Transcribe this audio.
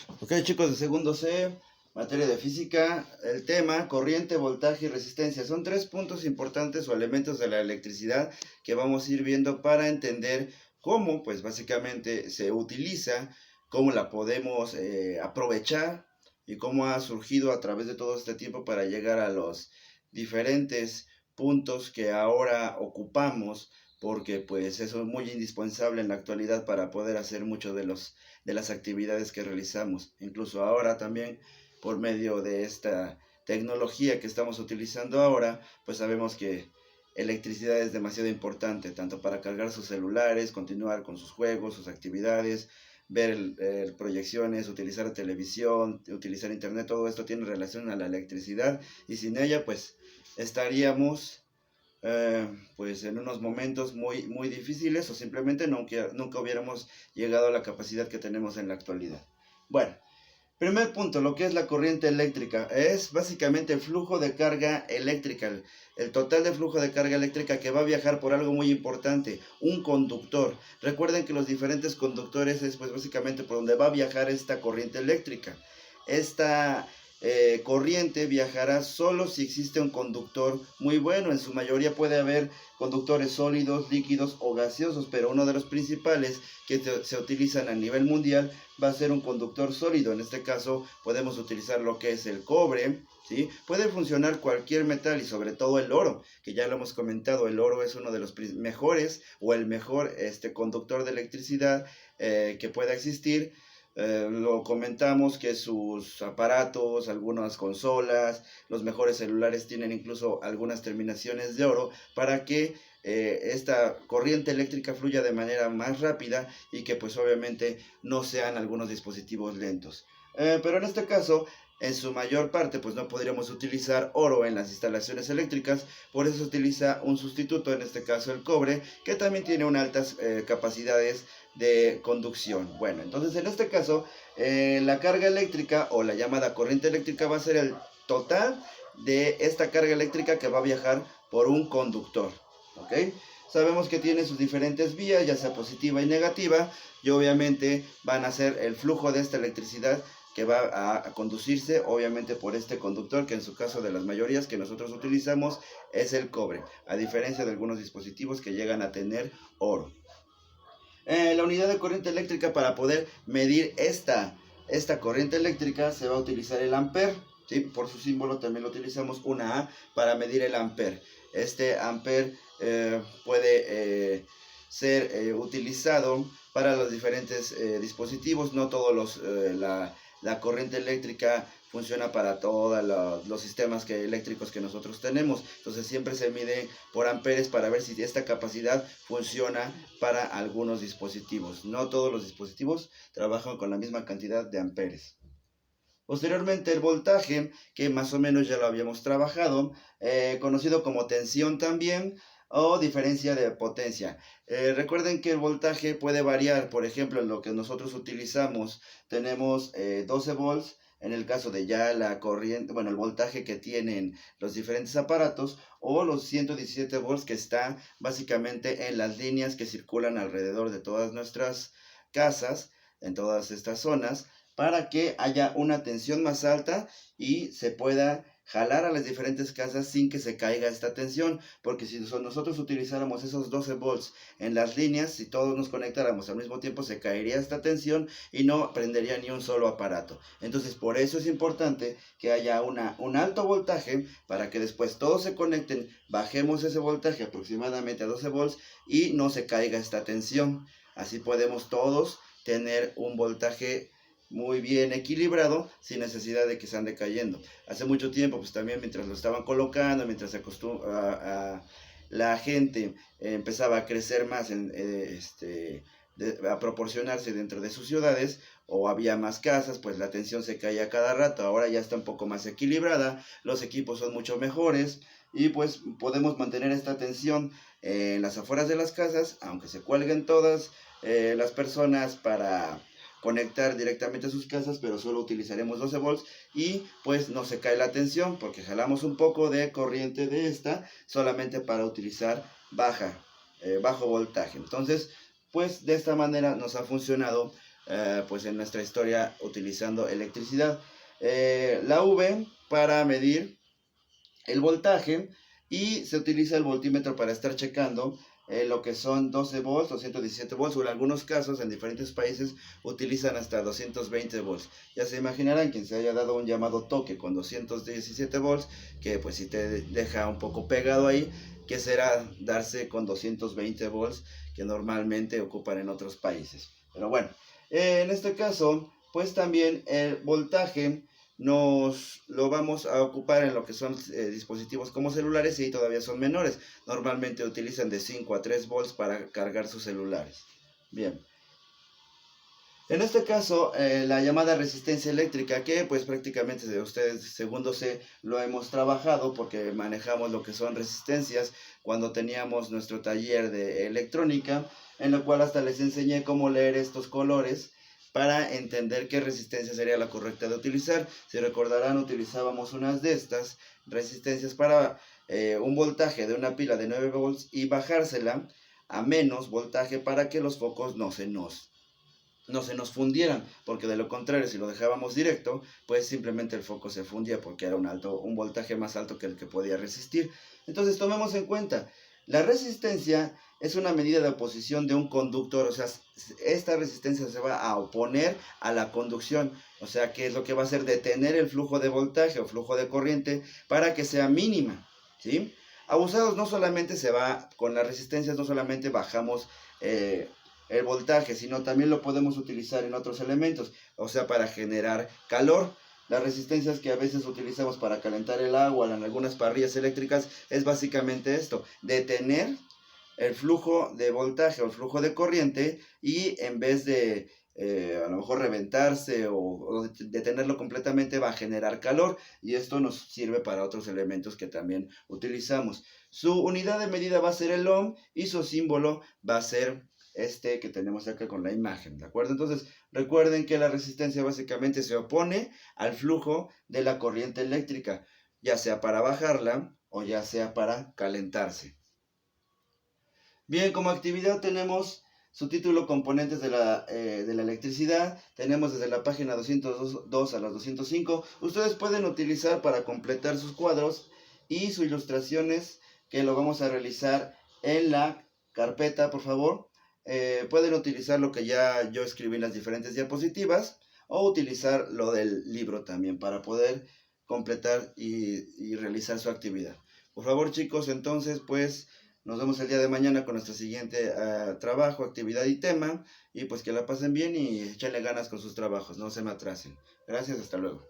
Ok, chicos, de segundo C, materia de física, el tema corriente, voltaje y resistencia. Son tres puntos importantes o elementos de la electricidad que vamos a ir viendo para entender cómo, pues básicamente se utiliza, cómo la podemos aprovechar y cómo ha surgido a través de todo este tiempo para llegar a los diferentes puntos que ahora ocupamos, porque pues eso es muy indispensable en la actualidad para poder hacer muchos de las actividades que realizamos. Incluso ahora también por medio de esta tecnología que estamos utilizando ahora, pues sabemos que electricidad es demasiado importante, tanto para cargar sus celulares, continuar con sus juegos, sus actividades, ver proyecciones, utilizar televisión, utilizar internet, todo esto tiene relación a la electricidad y sin ella pues estaríamos pues en unos momentos muy difíciles o simplemente nunca hubiéramos llegado a la capacidad que tenemos en la actualidad. Bueno, primer punto, lo que es la corriente eléctrica, es básicamente el flujo de carga eléctrica, el total de flujo de carga eléctrica que va a viajar por algo muy importante, un conductor. Recuerden que los diferentes conductores es pues básicamente por donde va a viajar esta corriente eléctrica. Esta corriente viajará solo si existe un conductor muy bueno. En su mayoría puede haber conductores sólidos, líquidos o gaseosos, pero uno de los principales que se utilizan a nivel mundial va a ser un conductor sólido. En este caso podemos utilizar lo que es el cobre, ¿sí? Puede funcionar cualquier metal y sobre todo el oro, que ya lo hemos comentado, el oro es uno de los mejores o el mejor conductor de electricidad que pueda existir. Lo comentamos que sus aparatos, algunas consolas, los mejores celulares tienen incluso algunas terminaciones de oro para que esta corriente eléctrica fluya de manera más rápida y que pues obviamente no sean algunos dispositivos lentos. Pero en este caso, en su mayor parte, pues no podríamos utilizar oro en las instalaciones eléctricas, por eso se utiliza un sustituto, en este caso el cobre, que también tiene unas altas capacidades de conducción. Bueno, entonces en este caso, la carga eléctrica o la llamada corriente eléctrica va a ser el total de esta carga eléctrica que va a viajar por un conductor. ¿Ok? Sabemos que tiene sus diferentes vías, ya sea positiva y negativa, y obviamente van a ser el flujo de esta electricidad que va a conducirse obviamente por este conductor, que en su caso de las mayorías que nosotros utilizamos es el cobre, a diferencia de algunos dispositivos que llegan a tener oro. La unidad de corriente eléctrica, para poder medir esta corriente eléctrica, se va a utilizar el amper, ¿sí? Por su símbolo también lo utilizamos una A para medir el amper. Este amper puede ser utilizado para los diferentes dispositivos. No todos la corriente eléctrica funciona para todos los sistemas eléctricos que nosotros tenemos. Entonces siempre se mide por amperes para ver si esta capacidad funciona para algunos dispositivos. No todos los dispositivos trabajan con la misma cantidad de amperes. Posteriormente el voltaje, que más o menos ya lo habíamos trabajado, conocido como tensión también, o diferencia de potencia. Recuerden que el voltaje puede variar. Por ejemplo, en lo que nosotros utilizamos tenemos 12 volts. En el caso de ya la corriente, bueno, el voltaje que tienen los diferentes aparatos, o los 117 volts que está básicamente en las líneas que circulan alrededor de todas nuestras casas, en todas estas zonas, para que haya una tensión más alta y se pueda jalar a las diferentes casas sin que se caiga esta tensión, porque si nosotros utilizáramos esos 12 volts en las líneas, si todos nos conectáramos al mismo tiempo, se caería esta tensión y no prendería ni un solo aparato. Entonces por eso es importante que haya un alto voltaje para que después todos se conecten, bajemos ese voltaje aproximadamente a 12 volts y no se caiga esta tensión. Así podemos todos tener un voltaje muy bien equilibrado sin necesidad de que se ande cayendo. Hace mucho tiempo, pues también mientras lo estaban colocando, mientras la gente empezaba a crecer más, a proporcionarse dentro de sus ciudades, o había más casas, pues la tensión se caía cada rato. Ahora ya está un poco más equilibrada, los equipos son mucho mejores y pues podemos mantener esta tensión en las afueras de las casas, aunque se cuelguen todas las personas para conectar directamente a sus casas, pero solo utilizaremos 12 volts y pues no se cae la tensión porque jalamos un poco de corriente de esta solamente para utilizar bajo voltaje. Entonces pues de esta manera nos ha funcionado pues en nuestra historia utilizando electricidad. La V para medir el voltaje, y se utiliza el voltímetro para estar checando lo que son 12 volts o 117 volts, o en algunos casos en diferentes países utilizan hasta 220 volts. Ya se imaginarán, quien se haya dado un llamado toque con 217 volts, que pues si te deja un poco pegado ahí, que será darse con 220 volts que normalmente ocupan en otros países. Pero bueno, en este caso, pues también el voltaje nos lo vamos a ocupar en lo que son dispositivos como celulares, y todavía son menores. Normalmente utilizan de 5 a 3 volts para cargar sus celulares. Bien. En este caso, la llamada resistencia eléctrica, que pues prácticamente de ustedes, segundo sé, lo hemos trabajado porque manejamos lo que son resistencias cuando teníamos nuestro taller de electrónica, en lo cual hasta les enseñé cómo leer estos colores para entender qué resistencia sería la correcta de utilizar. Si recordarán, utilizábamos unas de estas resistencias para un voltaje de una pila de 9 volts y bajársela a menos voltaje para que los focos no se nos fundieran, porque de lo contrario, si lo dejábamos directo, pues simplemente el foco se fundía porque era un voltaje más alto que el que podía resistir. Entonces tomemos en cuenta, la resistencia es una medida de oposición de un conductor, o sea, esta resistencia se va a oponer a la conducción, o sea, que es lo que va a hacer detener el flujo de voltaje o flujo de corriente para que sea mínima, ¿sí? Abusados no solamente se va, con las resistencias no solamente bajamos el voltaje, sino también lo podemos utilizar en otros elementos, o sea, para generar calor. Las resistencias que a veces utilizamos para calentar el agua en algunas parrillas eléctricas es básicamente esto, detener el flujo de voltaje o el flujo de corriente, y en vez de a lo mejor reventarse o detenerlo completamente, va a generar calor, y esto nos sirve para otros elementos que también utilizamos. Su unidad de medida va a ser el ohm y su símbolo va a ser este que tenemos acá con la imagen, ¿de acuerdo? Entonces, recuerden que la resistencia básicamente se opone al flujo de la corriente eléctrica, ya sea para bajarla o ya sea para calentarse. Bien, como actividad tenemos su título Componentes de la electricidad. Tenemos desde la página 202 a la 205. Ustedes pueden utilizar para completar sus cuadros y sus ilustraciones, que lo vamos a realizar en la carpeta, por favor. Pueden utilizar lo que ya yo escribí en las diferentes diapositivas, o utilizar lo del libro también para poder completar y realizar su actividad. Por favor, chicos, entonces pues nos vemos el día de mañana con nuestro siguiente trabajo, actividad y tema. Y pues que la pasen bien y échenle ganas con sus trabajos, no se me atrasen. Gracias, hasta luego.